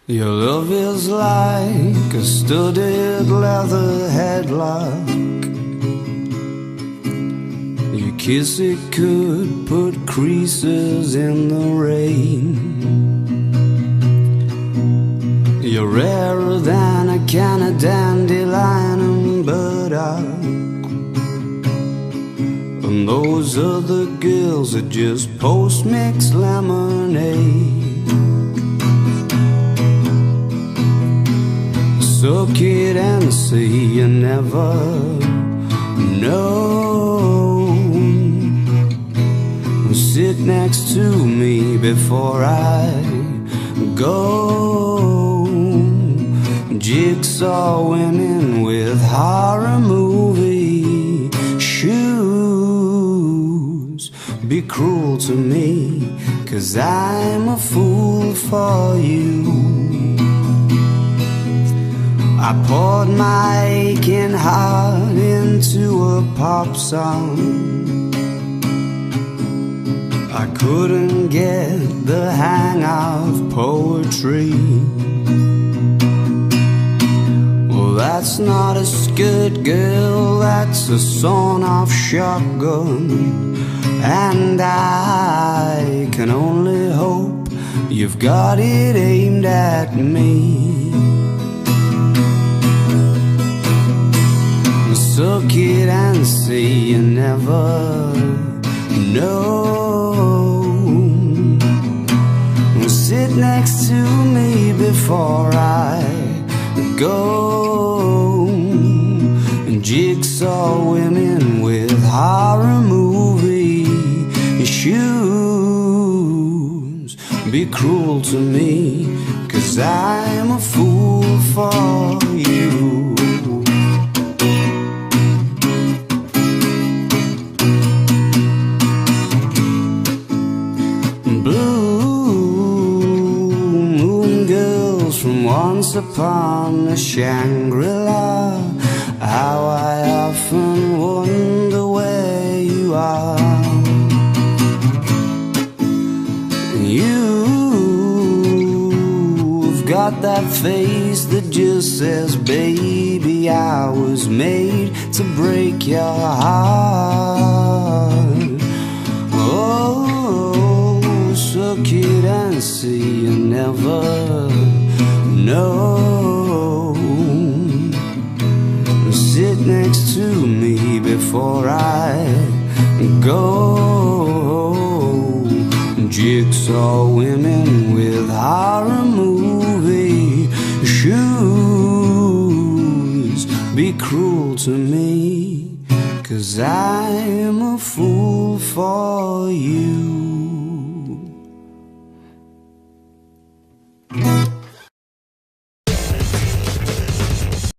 Your love is like a studded leather headlock. Your kiss, it could put creases in the rain. You're rarer than a can of dandelion and burdock. And those other girls are just post-mixed lemonade. Suck it and see you never know. Sit next to me before I go. Jigsaw women with horror movie shoes. Be cruel to me, 'cause I'm a fool for you. I poured my aching heart into a pop song. I couldn't get the hang of poetry. Well, that's not a skirt, girl, that's a sawn-off shotgun. And I can only hope you've got it aimed at me. Suck it and see you never know. Sit next to me before I go. Jigsaw women with horror movie shoes. Be cruel to me, 'cause I'm a fool for you. From once upon a Shangri-La, how I often wonder where you are. You've got that face that just says, baby, I was made to break your heart. Oh, suck it and see you never know. Sit next to me before I go. Jigsaw women with horror movie shoes. Be cruel to me, 'cause I'm a fool for you.